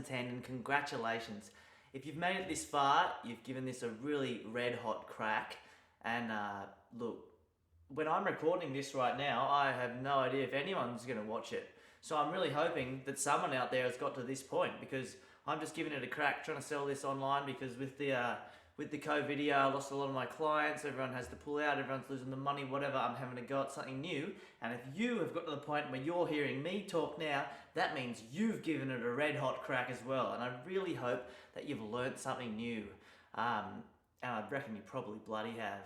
10 and congratulations. If you've made it this far, you've given this a really red hot crack. And look, when I'm recording this right now, I have no idea if anyone's going to watch it. So I'm really hoping that someone out there has got to this point, because I'm just giving it a crack, trying to sell this online, because with the COVID video, I lost a lot of my clients, everyone has to pull out, everyone's losing the money, whatever. I'm having to go at something new. And if you have got to the point where you're hearing me talk now, that means you've given it a red hot crack as well. And I really hope that you've learnt something new. And I reckon you probably bloody have.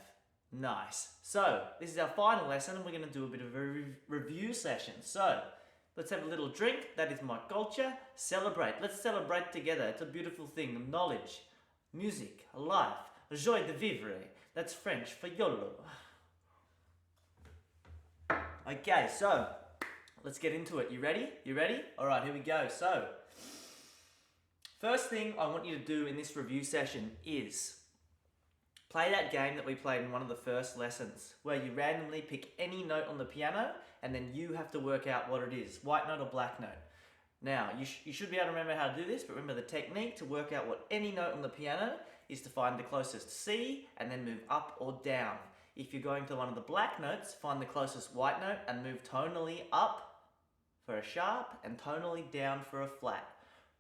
Nice. So, this is our final lesson, and we're going to do a bit of a review session. So, let's have a little drink. That is my culture. Celebrate. Let's celebrate together. It's a beautiful thing. Knowledge, music, life, joie de vivre. That's French for YOLO. Okay, so let's get into it. You ready? You ready? All right, here we go. So, first thing I want you to do in this review session is play that game that we played in one of the first lessons, where you randomly pick any note on the piano and then you have to work out what it is, white note or black note. Now, you should be able to remember how to do this, but remember the technique to work out what any note on the piano is to find the closest C and then move up or down. If you're going to one of the black notes, find the closest white note and move tonally up for a sharp and tonally down for a flat.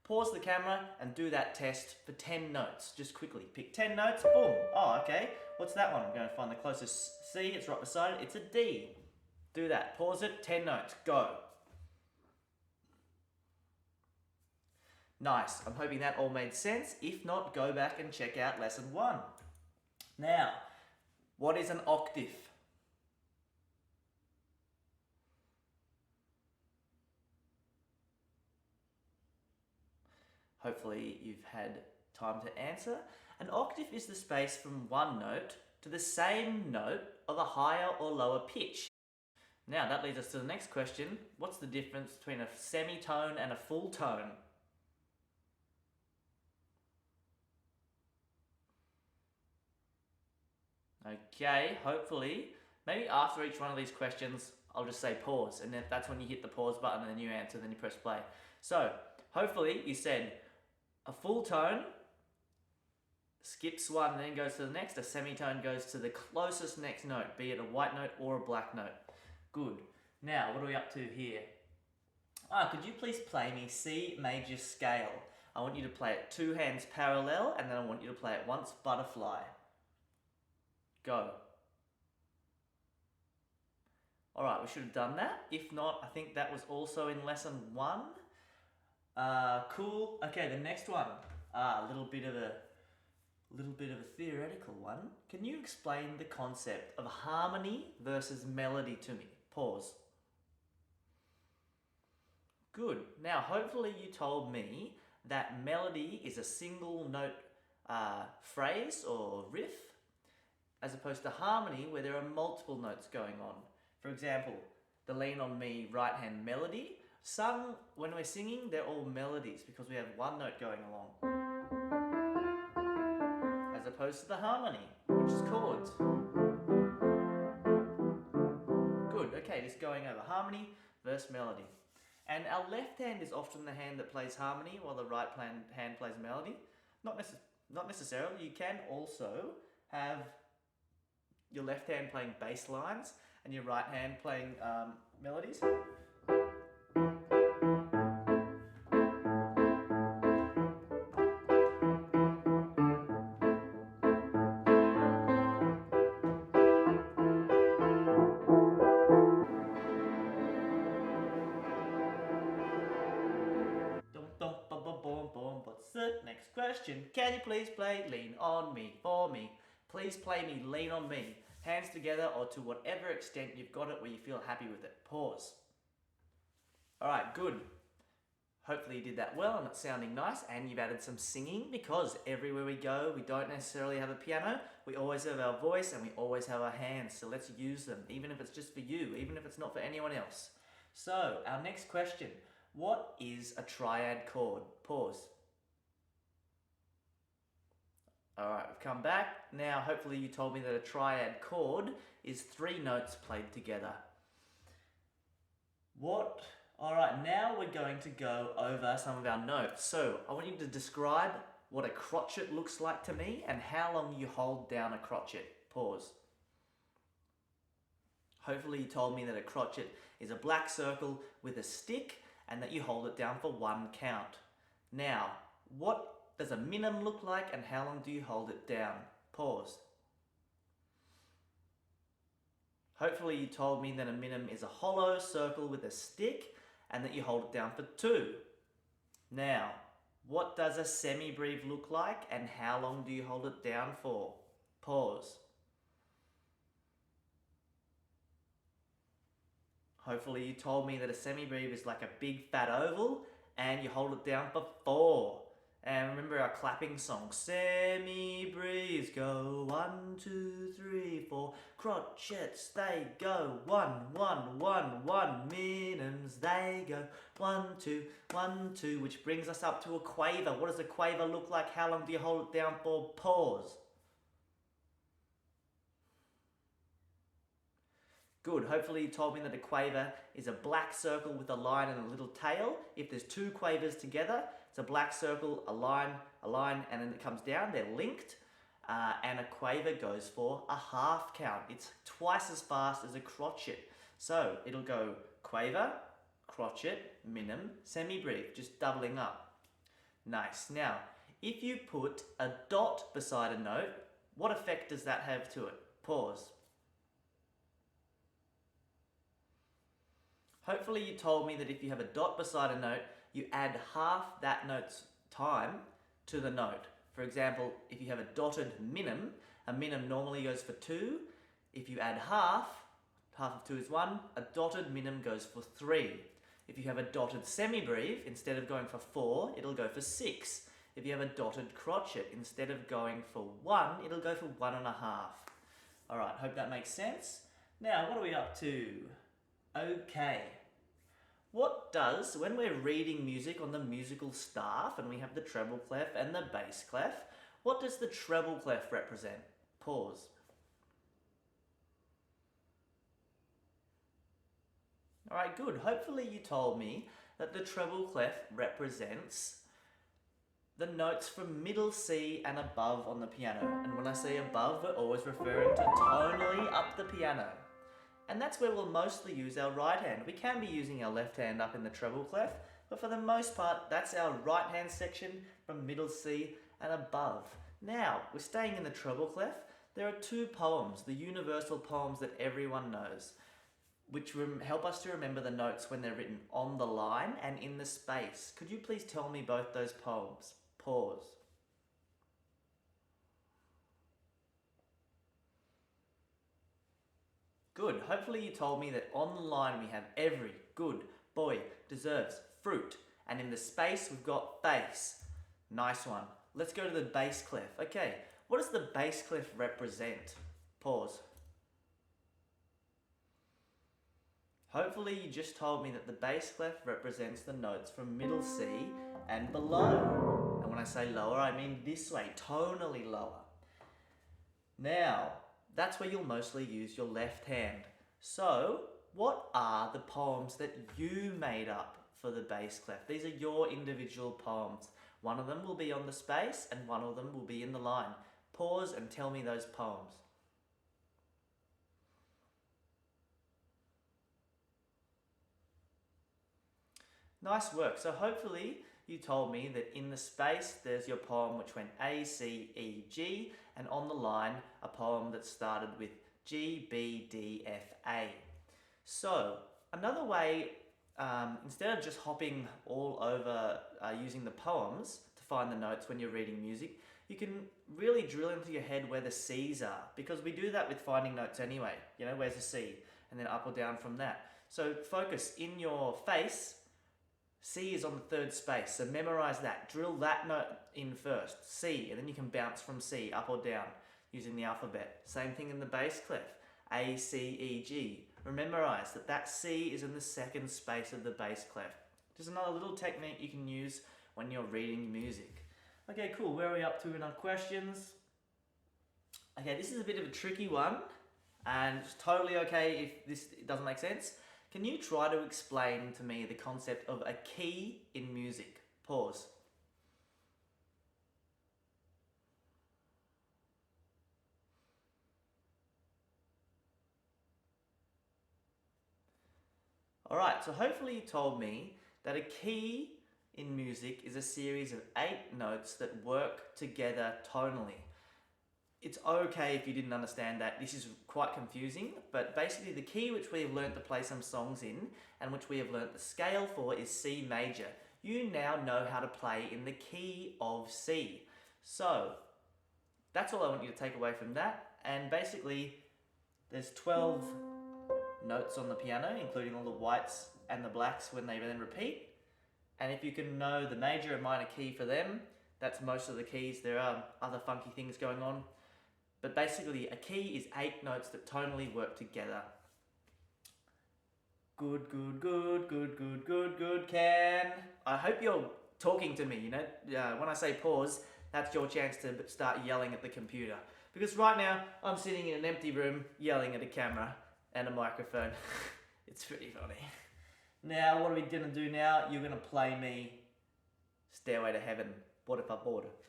Pause the camera and do that test for 10 notes. Just quickly pick 10 notes, boom. Oh, okay. What's that one? I'm going to find the closest C. It's right beside it. It's a D. Do that. Pause it. 10 notes. Go. Nice. I'm hoping that all made sense. If not, go back and check out lesson 1. Now, what is an octave? Hopefully you've had time to answer. An octave is the space from one note to the same note of a higher or lower pitch. Now that leads us to the next question. What's the difference between a semitone and a full tone? Okay, hopefully, maybe after each one of these questions, I'll just say pause, and then that's when you hit the pause button and then you answer, then you press play. So, hopefully you said a full tone skips one and then goes to the next. A semitone goes to the closest next note, be it a white note or a black note. Good. Now, what are we up to here? Could you please play me C major scale? I want you to play it 2 hands parallel, and then I want you to play it once butterfly. Go. Alright, we should have done that. If not, I think that was also in lesson 1. Cool. Okay, the next one. A little bit of a theoretical one. Can you explain the concept of harmony versus melody to me? Pause. Good. Now, hopefully you told me that melody is a single note phrase or riff, as opposed to harmony where there are multiple notes going on. For example, the Lean On Me right hand melody, sung when we're singing, they're all melodies because we have one note going along. As opposed to the harmony, which is chords. Good, okay, just going over harmony versus melody. And our left hand is often the hand that plays harmony while the right hand plays melody. Not necessarily, you can also have your left hand playing bass lines and your right hand playing melodies. What's the next question? Can you please play Lean On Me for me? Please play me Lean On Me. Hands together or to whatever extent you've got it where you feel happy with it. Pause. Alright, good. Hopefully you did that well and it's sounding nice, and you've added some singing, because everywhere we go we don't necessarily have a piano. We always have our voice and we always have our hands, so let's use them, even if it's just for you, even if it's not for anyone else. So, our next question. What is a triad chord? Pause. Alright, we've come back. Now, hopefully you told me that a triad chord is 3 notes played together. What All right, now we're going to go over some of our notes. So I want you to describe what a crotchet looks like to me and how long you hold down a crotchet. Pause. Hopefully you told me that a crotchet is a black circle with a stick and that you hold it down for 1 count. Now, what does a minim look like and how long do you hold it down? Pause. Hopefully you told me that a minim is a hollow circle with a stick and that you hold it down for 2. Now, what does a semibreve look like and how long do you hold it down for? Pause. Hopefully you told me that a semibreve is like a big fat oval and you hold it down for 4. And remember our clapping song, semi-breves go 1, 2, 3, 4, crotchets they go 1, 1, 1, 1, minims they go 1, 2, 1, 2, which brings us up to a quaver. What does a quaver look like? How long do you hold it down for? Pause. Good, hopefully you told me that a quaver is a black circle with a line and a little tail. If there's 2 quavers together, it's a black circle, a line, and then it comes down, they're linked. And a quaver goes for a half count. It's twice as fast as a crotchet. So it'll go quaver, crotchet, minim, semibreve, just doubling up. Nice. Now, if you put a dot beside a note, what effect does that have to it? Pause. Hopefully you told me that if you have a dot beside a note, you add half that note's time to the note. For example, if you have a dotted minim, a minim normally goes for 2. If you add half of 2 is 1, a dotted minim goes for 3. If you have a dotted semibreve, instead of going for 4, it'll go for 6. If you have a dotted crotchet, instead of going for 1, it'll go for 1.5. All right, hope that makes sense. Now, what are we up to? Okay. What does, when we're reading music on the musical staff and we have the treble clef and the bass clef, what does the treble clef represent? Pause. All right, good. Hopefully you told me that the treble clef represents the notes from middle C and above on the piano. And when I say above, we're always referring to tonally up the piano. And that's where we'll mostly use our right hand. We can be using our left hand up in the treble clef, but for the most part, that's our right hand section from middle C and above. Now, we're staying in the treble clef. There are 2 poems, the universal poems that everyone knows, which help us to remember the notes when they're written on the line and in the space. Could you please tell me both those poems? Pause. Good. Hopefully you told me that on the line we have every good boy deserves fruit. And in the space we've got bass. Nice one. Let's go to the bass clef. Okay, what does the bass clef represent? Pause. Hopefully you just told me that the bass clef represents the notes from middle C and below. And when I say lower, I mean this way, tonally lower. Now, that's where you'll mostly use your left hand. So, what are the poems that you made up for the bass clef? These are your individual poems. One of them will be on the space and one of them will be in the line. Pause and tell me those poems. Nice work. So hopefully you told me that in the space there's your poem which went A, C, E, G, and on the line a poem that started with G, B, D, F, A. So another way, instead of just hopping all over using the poems to find the notes when you're reading music, you can really drill into your head where the C's are, because we do that with finding notes anyway. You know, where's the C? And then up or down from that. So focus in your face. C is on the 3rd space, so memorize that. Drill that note in first, C, and then you can bounce from C up or down using the alphabet. Same thing in the bass clef, A, C, E, G. Memorize that that C is in the 2nd space of the bass clef. Just another little technique you can use when you're reading music. Okay, cool. Where are we up to in our questions? Okay, this is a bit of a tricky one, and it's totally okay if this doesn't make sense. Can you try to explain to me the concept of a key in music? Pause. Alright, so hopefully you told me that a key in music is a series of 8 notes that work together tonally. It's okay if you didn't understand that. This is quite confusing, but basically the key which we have learnt to play some songs in and which we have learnt the scale for is C major. You now know how to play in the key of C. So that's all I want you to take away from that. And basically there's 12 notes on the piano, including all the whites and the blacks when they then repeat. And if you can know the major and minor key for them, that's most of the keys. There are other funky things going on. But basically, a key is 8 notes that tonally work together. Good, good, good, good, good, good, good, Ken. I hope you're talking to me, you know. When I say pause, that's your chance to start yelling at the computer. Because right now, I'm sitting in an empty room yelling at a camera and a microphone. It's pretty funny. Now, what are we going to do now? You're going to play me Stairway to Heaven. What if I bought it?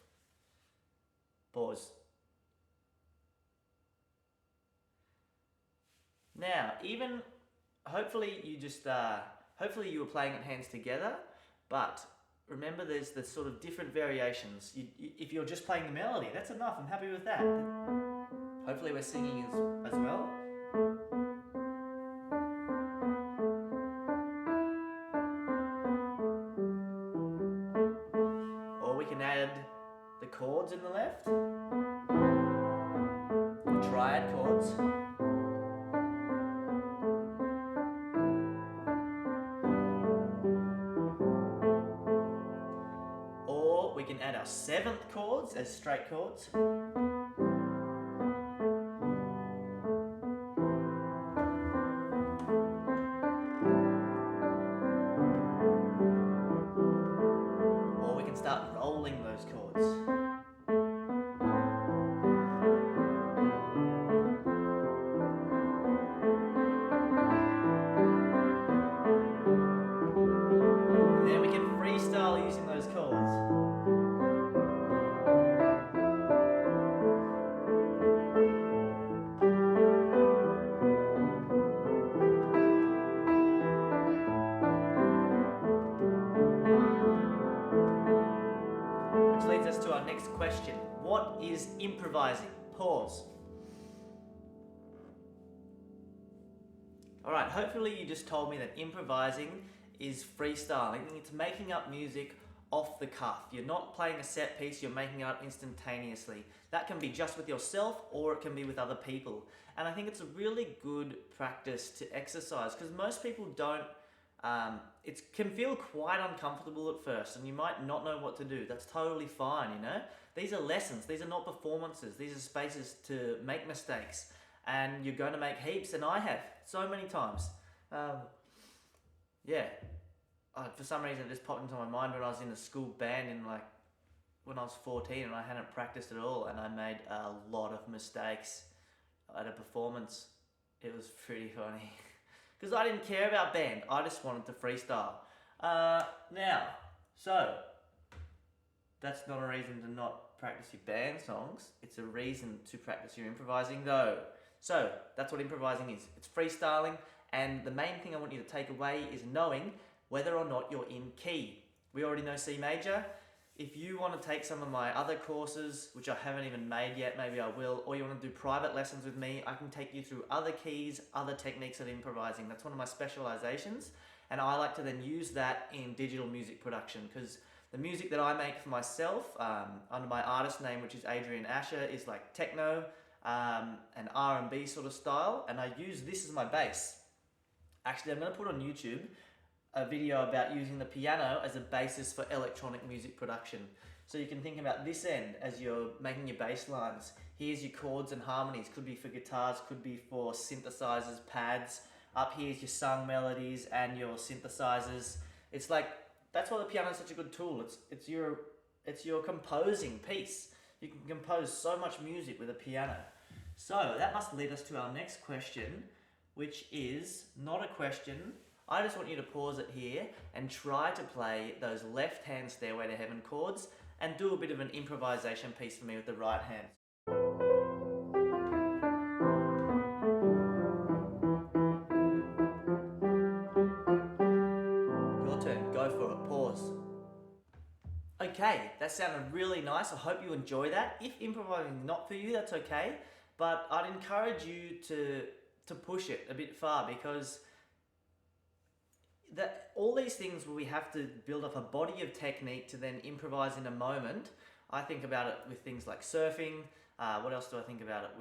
Pause. Now, even, hopefully you were playing it hands together, but remember there's the sort of different variations. If you're just playing the melody, that's enough. I'm happy with that. Hopefully we're singing as well. Or we can add the chords in the left, the triad chords. Or we can add our 7th chords as straight chords. Or we can start rolling those chords. And then we can freestyle using those chords. Which leads us to our next question. What is improvising? Pause. Alright, hopefully you just told me that improvising is freestyling. It's making up music off the cuff. You're not playing a set piece, you're making it up instantaneously. That can be just with yourself or it can be with other people. And I think it's a really good practice to exercise because most people don't, it can feel quite uncomfortable at first and you might not know what to do. That's totally fine, you know? These are lessons, these are not performances, these are spaces to make mistakes. And you're going to make heaps, and I have so many times. For some reason it just popped into my mind when I was in a school band when I was 14 and I hadn't practiced at all and I made a lot of mistakes at a performance. It was pretty funny because I didn't care about band, I just wanted to freestyle. So that's not a reason to not practice your band songs, it's a reason to practice your improvising though. So that's what improvising is. It's freestyling, and the main thing I want you to take away is knowing whether or not you're in key. We already know C major. If you want to take some of my other courses, which I haven't even made yet, maybe I will, or you want to do private lessons with me, I can take you through other keys, other techniques of improvising. That's one of my specializations, and I like to then use that in digital music production because the music that I make for myself, under my artist name, which is Adrian Asher, is like techno, and R&B sort of style, and I use this as my bass. Actually, I'm going to put on YouTube a video about using the piano as a basis for electronic music production. So you can think about this end as you're making your bass lines. Here's your chords and harmonies, could be for guitars, could be for synthesizers, pads. Up here's your sung melodies and your synthesizers. It's like, that's why the piano is such a good tool. It's your composing piece. You can compose so much music with a piano. So that must lead us to our next question. which is not a question. I just want you to pause it here and try to play those left hand Stairway to Heaven chords and do a bit of an improvisation piece for me with the right hand. Your turn, go for it, pause. Okay, that sounded really nice. I hope you enjoy that. If improvising is not for you, that's okay. But I'd encourage you to push it a bit far, because all these things where we have to build up a body of technique to then improvise in a moment. I think about it with things like surfing. What else do I think about it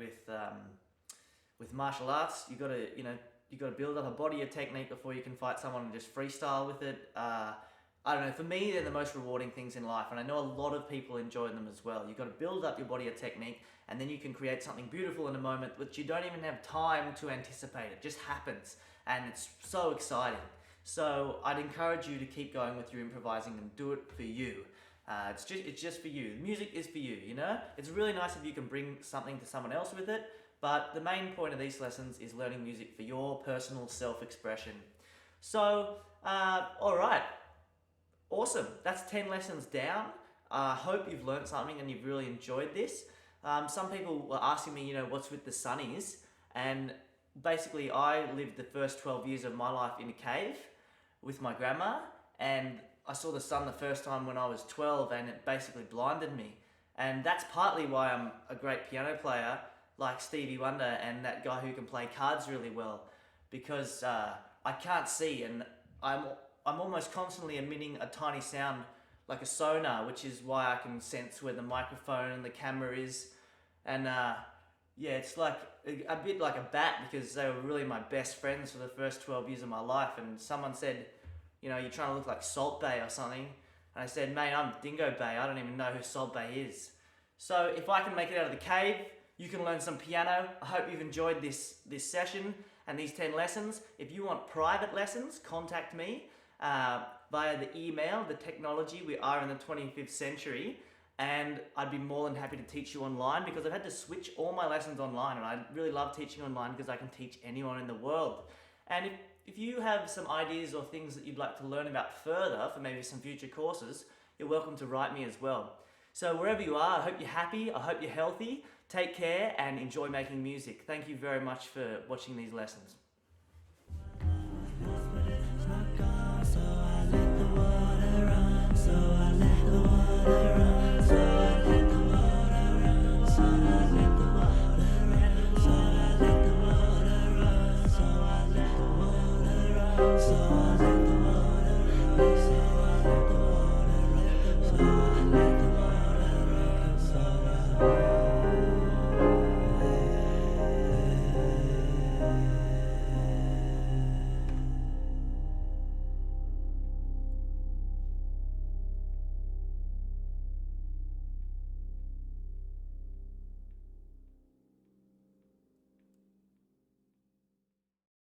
with martial arts? You got to build up a body of technique before you can fight someone and just freestyle with it. I don't know, for me, they're the most rewarding things in life, and I know a lot of people enjoy them as well. You've got to build up your body of technique, and then you can create something beautiful in a moment which you don't even have time to anticipate. It just happens, and it's so exciting. So I'd encourage you to keep going with your improvising and do it for you. It's just for you. Music is for you, you know? It's really nice if you can bring something to someone else with it, but the main point of these lessons is learning music for your personal self-expression. So, alright. Awesome. That's 10 lessons down. I hope you've learned something and you've really enjoyed this. Some people were asking me, what's with the sunnies? And basically, I lived the first 12 years of my life in a cave with my grandma, and I saw the sun the first time when I was 12, and it basically blinded me. And that's partly why I'm a great piano player like Stevie Wonder and that guy who can play cards really well, because I can't see, and I'm almost constantly emitting a tiny sound like a sonar, which is why I can sense where the microphone and the camera is. And it's like a bit like a bat, because they were really my best friends for the first 12 years of my life. And someone said, you're trying to look like Salt Bay or something. And I said, mate, I'm Dingo Bay. I don't even know who Salt Bay is. So if I can make it out of the cave, you can learn some piano. I hope you've enjoyed this session and these 10 lessons. If you want private lessons, contact me via the email, the technology. We are in the 25th century, and I'd be more than happy to teach you online, because I've had to switch all my lessons online, and I really love teaching online because I can teach anyone in the world. And if you have some ideas or things that you'd like to learn about further for maybe some future courses, you're welcome to write me as well. So wherever you are, I hope you're happy, I hope you're healthy, take care and enjoy making music. Thank you very much for watching these lessons.